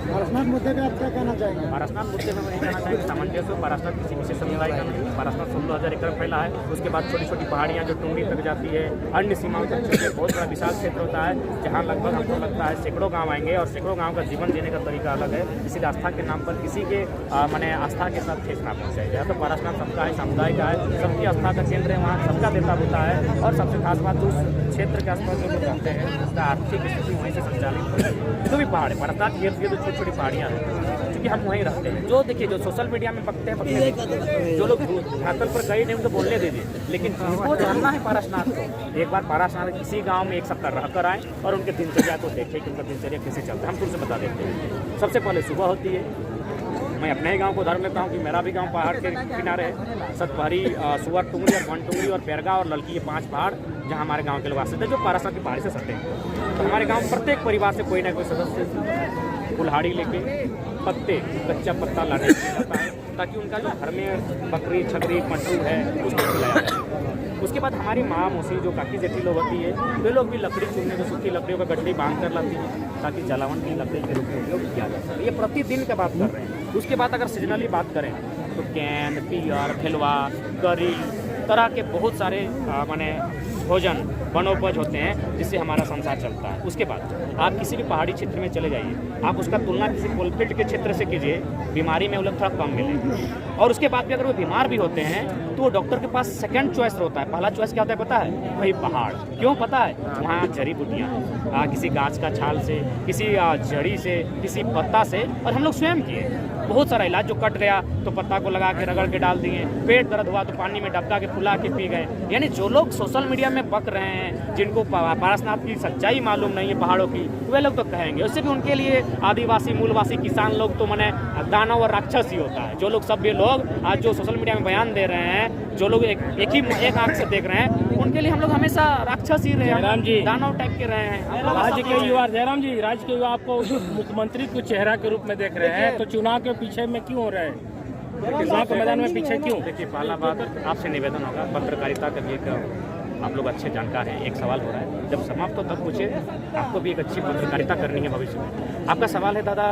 पारसनाथ मुद्दे पे आप क्या कहना चाहेंगे? पारसनाथ मुद्दे में मैं कहना चाहेंगे सामंजस्य हो। पारसनाथ किसी विशेष समुदाय का नहीं, पारसनाथ 16,000 एकड़ फैला है। उसके बाद छोटी छोटी पहाड़ियाँ जो टुंडी तक जाती है, अन्य सीमाओं तक चलती है। बहुत बड़ा विशाल क्षेत्र होता है जहाँ लगभग हमको लगता है सैकड़ों गाँव आएंगे और सैकड़ों गाँव का जीवन जीने का तरीका अलग है। इसीलिए आस्था के नाम पर किसी के माने आस्था के साथ ठेस ना पहुँचाएगा। तो पारसनाथ सबका है, समुदाय का है, सबकी आस्था का केंद्र है, वहाँ सबका देवता होता है। और सबसे खास बात उस क्षेत्र के आसपास जो लोग रहते हैं उसका आर्थिक स्थिति वहीं से संचालित होती है। जो भी पहाड़ है पारसनाथ ये तो छोटी छोटी पहाड़ियाँ हैं क्योंकि हम वहीं रहते हैं। जो देखिए जो सोशल मीडिया में बकते हैं जो लोग धरातल पर गए नहीं उनको बोलने दीजिए, लेकिन जिनको जानना है पारसनाथ को एक बार पारसनाथ किसी गांव में एक सप्ताह रह कर आए और उनके दिनचर्या को देखें कि उनका दिनचर्या कैसे चलता है। हम तुमसे बता देते हैं। सबसे पहले सुबह होती है, मैं अपने ही गांव को उदाहरण लेता हूं कि मेरा भी गांव पहाड़ के किनारे है। सतपहरी, सुअर टुंगरी और वन टुंगरी और पैरगा और ललकी, ये 5 पहाड़ जहां हमारे गांव के लोग आते हैं जो पारसनाथ की पहाड़ी से सटे हैं। तो हमारे गांव प्रत्येक परिवार से कोई ना कोई सदस्य कुल्हाड़ी लेके पत्ते कच्चा पत्ता लाने जाता है ताकि उनका जो घर में बकरी छकरी पट्टू है उसको खिलाया जाए। उसके बाद हमारी माँ मौसी जो काकी जेठी लोग होती है वे लोग भी लकड़ी चुनने को सूखी लकड़ियों का गठरी बांध कर लाती है ताकि जलावन की लकड़ी के रूप में उपयोग किया जा सके। ये प्रतिदिन की बात कर रहे हैं। उसके बाद अगर सीजनली बात करें तो कैन, पियर, खेलवा, करी तरह के बहुत सारे माने भोजन वनोपज होते हैं जिससे हमारा संसार चलता है। उसके बाद आप किसी भी पहाड़ी क्षेत्र में चले जाइए, आप उसका तुलना किसी कोलफील्ड के क्षेत्र से कीजिए, बीमारी में वो लोग थोड़ा कम मिलेंगे। और उसके बाद भी अगर वो बीमार भी होते हैं तो वो डॉक्टर के पास सेकंड चॉइस होता है। पहला चॉइस क्या होता है पता है? वही पहाड़। क्यों पता है? वहाँ जड़ी बूटियाँ हैं, किसी गाछ का छाल से, किसी जड़ी से, किसी पत्ता से, और हम लोग स्वयं किए बहुत सारा इलाज। जो कट गया तो पत्ता को लगा के रगड़ के डाल दिए, पेट दर्द हुआ तो पानी में डबका के फुला के पी गए। यानी जो लोग सोशल मीडिया में बक रहे हैं, जिनको पारसनाथ की सच्चाई मालूम नहीं है पहाड़ों की, वे लोग तो कहेंगे। उससे भी उनके लिए आदिवासी मूलवासी किसान लोग तो माने दानव और राक्षस ही होता है। जो लोग सभ्य लोग आज जो सोशल मीडिया में बयान दे रहे हैं, जो लोग एक आंख से देख रहे हैं, उनके लिए हम लोग हमेशा राक्षस ही रहे हैं, दानव टाइप के रहे हैं। राज्य के युवा जयराम जी, राज्य के युवा आपको मुख्यमंत्री को चेहरा के रूप में देख रहे हैं, तो चुनाव के पीछे में क्यों हो रहे हैं? चुनाव के मैदान में पीछे क्यों? देखिए, पहला बात आपसे निवेदन होगा, पत्रकारिता का भी एक आप लोग अच्छे जानकार हैं। एक सवाल हो रहा है, जब समाप्त हो तब पूछे, आपको भी एक अच्छी पत्रकारिता करनी है भविष्य में। आपका सवाल है दादा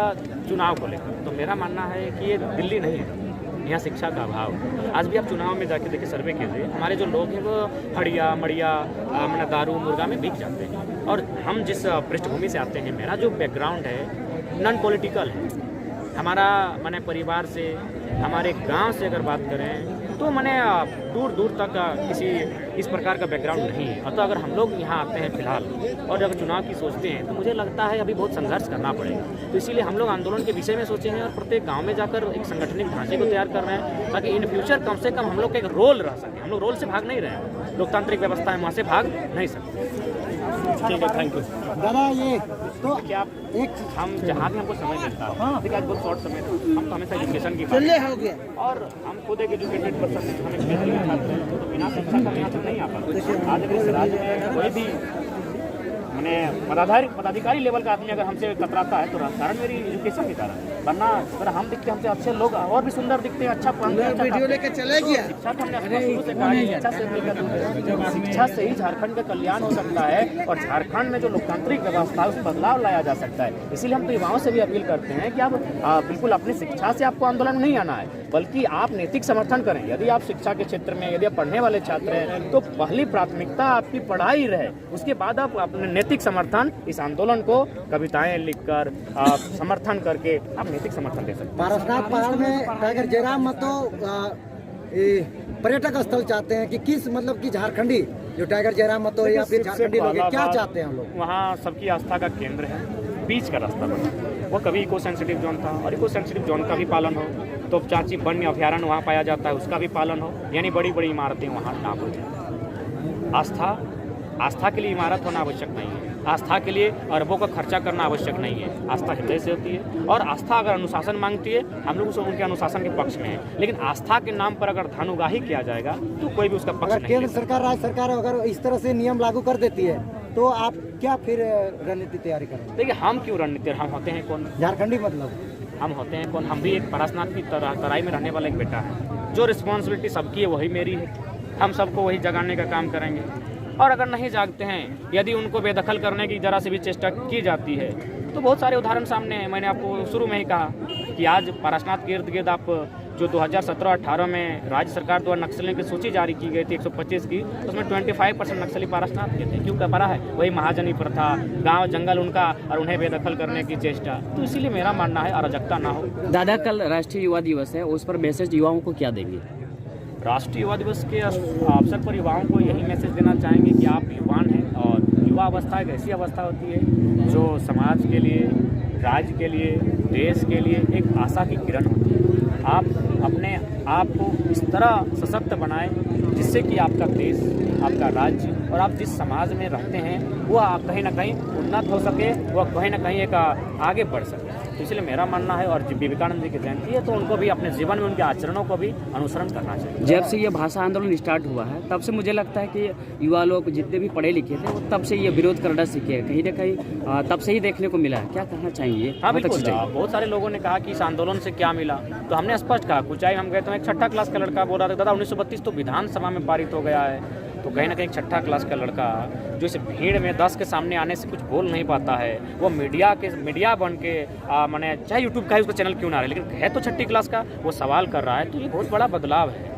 चुनाव को लेकर, तो मेरा मानना है कि ये दिल्ली नहीं है, यहाँ शिक्षा का अभाव। आज भी आप चुनाव में जाके देखिए, सर्वे कीजिए, हमारे जो लोग हैं वो हड़िया मड़िया मैंने दारू मुर्गा में बिक जाते हैं। और हम जिस पृष्ठभूमि से आते हैं, मेरा जो बैकग्राउंड है नॉन पॉलिटिकल है। हमारा मैंने परिवार से, हमारे गांव से अगर बात करें तो मैंने दूर दूर तक किसी इस प्रकार का बैकग्राउंड नहीं है। तो अगर हम लोग यहाँ आते हैं फिलहाल और अगर चुनाव की सोचते हैं तो मुझे लगता है अभी बहुत संघर्ष करना पड़ेगा। तो इसीलिए हम लोग आंदोलन के विषय में सोचे हैं और प्रत्येक गांव में जाकर एक संगठनिक ढांचे को तैयार कर रहे हैं ताकि इन फ्यूचर कम से कम हम लोग का एक रोल रह सके। हम लोग रोल से भाग नहीं रहे हैं, लोकतांत्रिक व्यवस्था है, वहाँ से भाग नहीं सकते। ठीक है, थैंक यू दादा। ये तो क्या आप एक हम जहाँ भी हमको समय मिलता है, देखिए आज बहुत शॉर्ट समय था, हम तो हमेशा एजुकेशन की चले हो गया और हम खुद एक एजुकेटेड पर्सन हैं, हम एक छात्र हैं, तो बिना शिक्षा का यहाँ तक नहीं आ पाते। आज अगर इस राज्य में कोई भी मैंने पदाधिकारी लेवल का आदमी अगर हमसे कतराता है तो कारण मेरी एजुकेशन के कारण, वरना अगर हम दिखते हमसे अच्छे लोग और भी सुंदर दिखते हैं, अच्छा वीडियो लेके चले गया। शिक्षा तो हमने शुरू से कहा है, शिक्षा से मिलकर दूर है। शिक्षा से ही झारखंड का कल्याण हो सकता है और झारखंड में जो लोकतांत्रिक व्यवस्था है उसमें बदलाव लाया जा सकता है। इसीलिए हम तो युवाओं से भी अपील करते हैं कि आप बिल्कुल अपनी शिक्षा से आपको आंदोलन नहीं आना है, बल्कि आप नैतिक समर्थन करें। यदि आप शिक्षा के क्षेत्र में, यदि आप पढ़ने वाले छात्र हैं तो पहली प्राथमिकता आपकी पढ़ाई रहे, उसके बाद आप अपने नैतिक समर्थन इस आंदोलन को कविताएं लिखकर समर्थन करके आप नैतिक समर्थन दे सकते हैं। पारसनाथ पहाड़ में टाइगर जयराम महतो पर्यटक स्थल चाहते हैं कि किस मतलब कि झारखंडी जो टाइगर जयराम महतो या फिर झारखंडी लोग क्या चाहते हैं हम लोग? वहाँ सबकी आस्था का केंद्र है, बीच का रास्ता बना। वो कभी इको सेंसिटिव जोन था और इको सेंसिटिव जोन का भी पालन हो, तो चाची वन्य अभ्यारण्य वहाँ पाया जाता है उसका भी पालन हो, यानी बड़ी बड़ी इमारतें वहाँ ना हो। आस्था के लिए इमारत होना आवश्यक नहीं है, आस्था के लिए अरबों का खर्चा करना आवश्यक नहीं है। आस्था हृदय से होती है और आस्था अगर अनुशासन मांगती है, हम लोग उनके अनुशासन के पक्ष में हैं। लेकिन आस्था के नाम पर अगर धनुगाही किया जाएगा तो कोई भी उसका पक्ष नहीं। केंद्र सरकार, राज्य सरकार अगर इस तरह से नियम लागू कर देती है तो आप क्या फिर रणनीति तैयारी करेंगे? देखिए, हम क्यों रणनीति, हम होते हैं कौन? झारखंडी मतलब हम होते हैं कौन? हम भी एक पारसनाथ की तराई में रहने वाला एक बेटा है। जो रिस्पॉन्सिबिलिटी सबकी है वही मेरी है। हम सबको वही जगाने का काम करेंगे। और अगर नहीं जागते हैं, यदि उनको बेदखल करने की जरा से भी चेष्टा की जाती है तो बहुत सारे उदाहरण सामने हैं। मैंने आपको शुरू में ही कहा कि आज पारसनाथ के इर्द गिर्द आप जो 2017-18 में राज्य सरकार द्वारा नक्सलियों की सूची जारी की गई थी 125 की, उसमें 25% नक्सली पारसनाथ के थे। क्यों कर पड़ा है? वही महाजनी प्रथा, गांव जंगल उनका और उन्हें बेदखल करने की चेष्टा। तो इसीलिए मेरा मानना है अराजकता ना हो। दादा, कल राष्ट्रीय युवा दिवस है, उस पर मैसेज युवाओं को क्या देंगे? राष्ट्रीय युवा दिवस के अवसर पर युवाओं को यही मैसेज देना चाहेंगे कि आप युवान हैं और युवा अवस्था एक ऐसी अवस्था होती है जो समाज के लिए, राज्य के लिए, देश के लिए एक आशा की किरण होती है। आप अपने आप को इस तरह सशक्त बनाएं जिससे कि आपका देश, आपका राज्य और आप जिस समाज में रहते हैं वो कहीं ना कहीं उन्नत हो सके, वह कहीं ना कहीं एक आगे बढ़ सके। तो इसलिए मेरा मानना है, और विवेकानंद जी की जयंती है तो उनको भी अपने जीवन में उनके आचरणों को भी अनुसरण करना चाहिए। जब से ये भाषा आंदोलन स्टार्ट हुआ है तब से मुझे लगता है कि युवा लोग जितने भी पढ़े लिखे थे वो तब से ये विरोध करना सीखे, कहीं ना कहीं तब से ही देखने को मिला है। क्या कहना चाहिए? हाँ बिल्कुल, बहुत सारे लोगों ने कहा कि इस आंदोलन से क्या मिला, तो हमने स्पष्ट कहा। कुचाई हम गए तो एक 6ठा क्लास का लड़का बोल रहा था दादा 1932 तो विधानसभा में पारित हो गया है। तो कहीं ना कहीं 6ठा क्लास का लड़का जो इस भीड़ में 10 के सामने आने से कुछ बोल नहीं पाता है, वो मीडिया बन के माने चाहे यूट्यूब का ही उसका चैनल क्यों ना रहे, लेकिन है तो 6ठी क्लास का, वो सवाल कर रहा है। तो ये बहुत बड़ा बदलाव है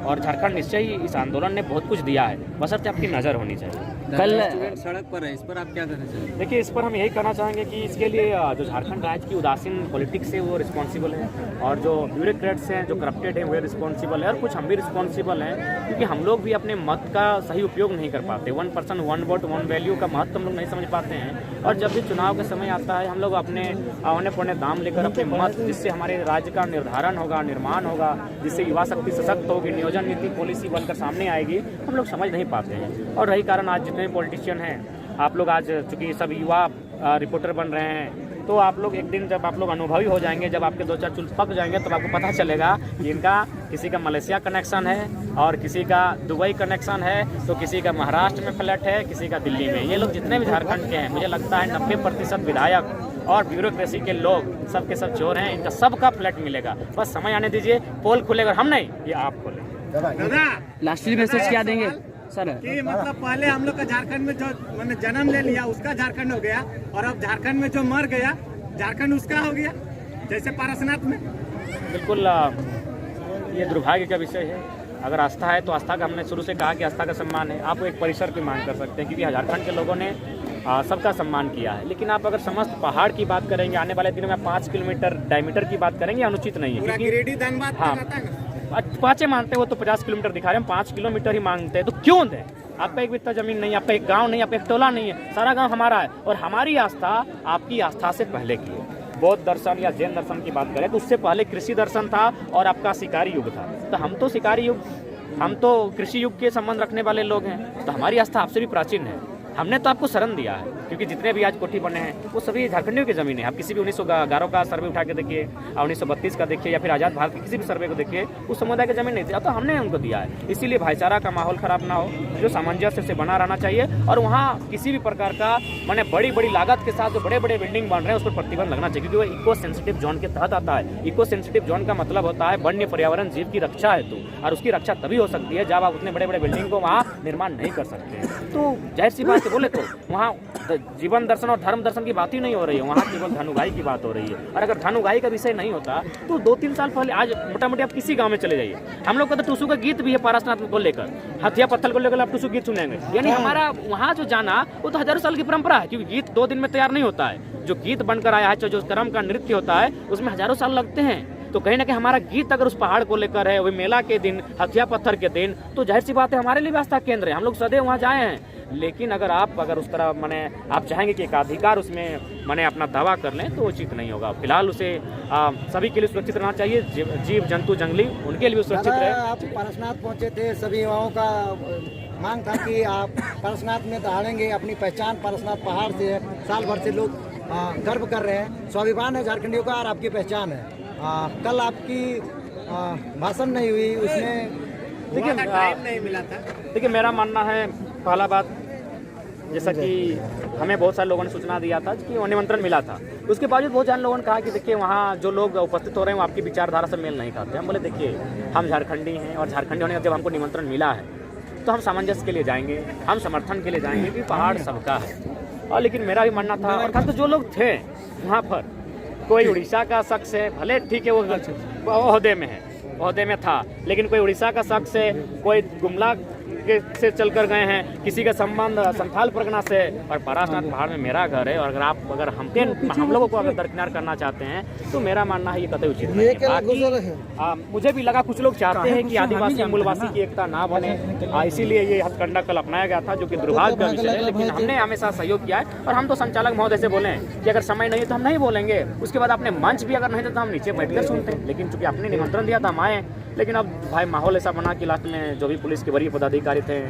और झारखंड निश्चय ही इस आंदोलन ने बहुत कुछ दिया है, बशर्ते आपकी नज़र होनी चाहिए। कल सड़क पर है, इस पर आप क्या कहना चाहेंगे? देखिए, इस पर हम यही कहना चाहेंगे कि इसके लिए जो झारखंड राज्य की उदासीन पॉलिटिक्स है वो रिस्पॉन्सिबल है, और जो ब्यूरोक्रेट्स हैं जो करप्टेड हैं वो रिस्पॉन्सिबल है, और कुछ हम भी रिस्पॉन्सिबल हैं क्योंकि हम लोग भी अपने मत का सही उपयोग नहीं कर पाते। 1 पर्सन 1 वोट 1 वैल्यू का महत्व हम लोग नहीं समझ पाते हैं, और जब भी चुनाव का समय आता है हम लोग अपने औने पौने दाम लेकर अपने मत, जिससे हमारे राज्य का निर्धारण होगा, निर्माण होगा, जिससे युवा शक्ति सशक्त होगी, नियोजन नीति पॉलिसी बनकर सामने आएगी, हम लोग समझ नहीं पाते हैं। और रही कारण आज जितने पॉलिटिशियन हैं, आप लोग आज चूँकि सब युवा रिपोर्टर बन रहे हैं, तो आप लोग एक दिन जब आप लोग अनुभवी हो जाएंगे, जब आपके 2-4 चुल पक जाएंगे, तब आपको पता चलेगा कि इनका किसी का मलेशिया कनेक्शन है और किसी का दुबई कनेक्शन है, तो किसी का महाराष्ट्र में फ्लैट है, किसी का दिल्ली में। ये लोग जितने भी झारखंड के हैं, मुझे लगता है 90% विधायक और ब्यूरोक्रेसी के लोग सब के सब चोर हैं। इनका सबका फ्लैट मिलेगा, बस समय आने दीजिए, पोल खुलेगा। हम नहीं, ये आप खोलें। लास्टली मैसेज क्या देंगे सर? कि मतलब पहले हम लोग का झारखंड में जो मैंने जन्म ले लिया उसका झारखंड हो गया, और अब झारखंड में जो मर गया झारखंड उसका हो गया, जैसे पारसनाथ में। बिल्कुल, ये दुर्भाग्य का विषय है। अगर आस्था है तो आस्था का, हमने शुरू से कहा कि आस्था का सम्मान है। आप एक परिसर की मांग कर सकते हैं क्योंकि झारखंड के लोगों ने सबका सम्मान किया है, लेकिन आप अगर समस्त पहाड़ की बात करेंगे, आने वाले दिनों में 5 किलोमीटर डायमीटर की बात करेंगे, अनुचित नहीं है क्योंकि हाँ 5 मानते हो तो 50 किलोमीटर दिखा रहे हैं, 5 किलोमीटर ही मांगते हैं, तो क्यों दें? आपका एक बित्ता जमीन नहीं, आपका एक गांव नहीं, आपका एक टोला नहीं है, सारा गांव हमारा है। और हमारी आस्था आपकी आस्था से पहले की है। बौद्ध दर्शन या जैन दर्शन की बात करें तो उससे पहले कृषि दर्शन था और आपका शिकारी युग था। तो हम तो शिकारी युग, हम तो कृषि युग के संबंध रखने वाले लोग हैं, तो हमारी आस्था आपसे भी प्राचीन है। हमने तो आपको शरण दिया है क्योंकि जितने भी आज कोठी बने हैं वो सभी झारखंडियों की ज़मीन है। आप किसी भी 1911 का सर्वे उठा के देखिए, 1932 का देखिए, या फिर आज़ाद भारत के किसी भी सर्वे को देखिए, उस समुदाय की ज़मीन नहीं थी, तो हमने उनको दिया है। इसीलिए भाईचारा का माहौल खराब ना हो, जो सामंजस्य से बना रहना चाहिए, और वहाँ किसी भी प्रकार का माने बड़ी बड़ी लागत के साथ जो बड़े बड़े बिल्डिंग बन रहे हैं उस पर प्रतिबंध लगना चाहिए, क्योंकि वो इको सेंसिटिव जोन के तहत आता है। इको सेंसिटिव जोन का मतलब होता है वन्य पर्यावरण जीव की रक्षा हेतु, और उसकी रक्षा तभी हो सकती है जब आप उतने बड़े बड़े बिल्डिंग को वहाँ निर्माण नहीं कर सकते। तो जाहिर सी बात है, बोले तो वहाँ जीवन दर्शन और धर्म दर्शन की बात ही नहीं हो रही है, वहाँ केवल धनुगाई की बात हो रही है। और अगर धनुगाई का विषय नहीं होता तो 2-3 साल पहले, आज मोटा मोटी आप किसी गांव में चले जाइए, हम लोग का तो टूसू का गीत भी है पारसनाथ को लेकर, हथिया पत्थर को लेकर आप टूसू गीत सुनेंगे। यानी हमारा वहाँ जो जाना वो तो हजारों साल की परंपरा है, क्योंकि गीत 2 दिन में तैयार नहीं होता है। जो गीत बनकर आया है, जो कर्म का नृत्य होता है, उसमें हजारों साल लगते हैं। तो कहीं ना कहीं हमारा गीत अगर उस पहाड़ को लेकर है, वही मेला के दिन, हथिया पत्थर के दिन, तो जाहिर सी बात है हमारे लिए आस्था केंद्र है, हम लोग सदैव वहाँ जाए हैं। लेकिन अगर उस तरह माने आप चाहेंगे कि एकाधिकार उसमें माने अपना दावा कर लें तो उचित नहीं होगा। फिलहाल उसे सभी के लिए सुरक्षित रहना चाहिए, जीव जंतु जंगली उनके लिए सुरक्षित रहे। आप पारसनाथ पहुँचे थे, सभी युवाओं का मांग था कि आप पारसनाथ में दहाड़ेंगे, अपनी पहचान पारसनाथ पहाड़ से है, साल भर से लोग गर्व कर रहे हैं, स्वाभिमान है झारखंडियों का और आपकी पहचान है। कल आपकी भाषण नहीं हुई, उसमें देखिए टाइम नहीं मिला था। देखिए, मेरा मानना है, पहला बात, जैसा कि हमें बहुत सारे लोगों ने सूचना दिया था कि वो निमंत्रण मिला था, उसके बावजूद बहुत सारे लोगों ने कहा कि देखिए वहाँ जो लोग उपस्थित हो रहे हैं वो आपकी विचारधारा से मेल नहीं खाते। हम बोले देखिए, हम झारखंडी हैं और झारखंडी होने का जब हमको निमंत्रण मिला है तो हम सामंजस्य के लिए जाएंगे, हम समर्थन के लिए जाएंगे कि पहाड़ सबका है। और लेकिन मेरा भी मानना था, और खास तो जो लोग थे वहाँ पर, कोई उड़ीसा का शख्स है, भले ठीक है वो ओहदे में है, ओहदे में था, लेकिन कोई उड़ीसा का शख्स है, कोई गुमला से चल कर गए हैं, किसी का संबंध संथाल परगना से, और पारसनाथ पहाड़ में मेरा घर है। और अगर हम लोगों को अगर दरकिनार करना चाहते हैं तो मेरा मानना है ये कतई उचित नहीं है। बाकी मुझे भी लगा कुछ लोग चाहते हैं कि आदिवासी मूलवासी की एकता ना बने, इसीलिए ये हथकंडा कल अपनाया गया था, जो कि दुर्भाग्य का विषय है। लेकिन हमने हमेशा सहयोग किया है, और हम तो संचालक महोदय से बोले कि अगर समय नहीं है तो हम नहीं बोलेंगे, उसके बाद अपने मंच भी अगर नहीं था तो हम नीचे बैठकर सुनते हैं। लेकिन चूंकि आपने निमंत्रण दिया था हम आए, लेकिन अब भाई माहौल ऐसा बना कि लास्ट में जो भी पुलिस के वरीय पदाधिकारी थे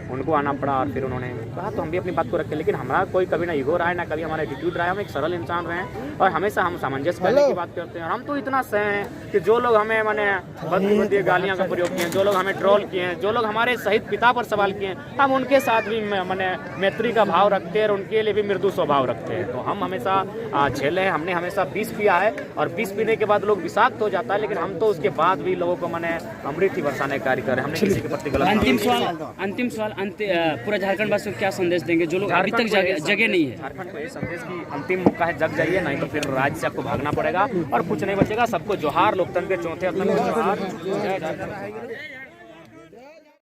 उनको आना पड़ा, और फिर उन्होंने कहा तो हम भी अपनी बात को रखें। लेकिन हमारा कोई कभी ना ईगो रहा है, ना कभी हमारा एटीट्यूड रहा है, हम एक सरल इंसान रहे हैं, और हमेशा हम सामंजस्य करने की बात करते हैं। और हम तो इतना सह हैं कि जो लोग हमें मैंने भद्दी गालियाँ का प्रयोग किए हैं, जो लोग हमें ट्रोल किए हैं, जो लोग हमारे शहीद पिता पर सवाल किए हैं, हम उनके साथ भी मैंने मैत्री का भाव रखते हैं, और उनके लिए भी मृदु स्वभाव रखते हैं। तो हम हमेशा झेले हैं, हमने हमेशा विष पिया है, और विष पीने के बाद लोग विषाक्त हो जाता है, लेकिन हम तो उसके बाद भी लोगों को मैंने अमृत ही बरसाने का कार्य कर रहे हैं। हमने किसी के प्रति गलत अंतिम सवाल पूरा झारखंड वासियों को क्या संदेश देंगे जो लोग अभी तक जगह नहीं है? झारखंड को ये संदेश की अंतिम मौका है, जग जाइए, नहीं तो फिर राज्य से आपको भागना पड़ेगा और कुछ नहीं बचेगा। सबको जोहार, लोकतंत्र के चौथे जोहार।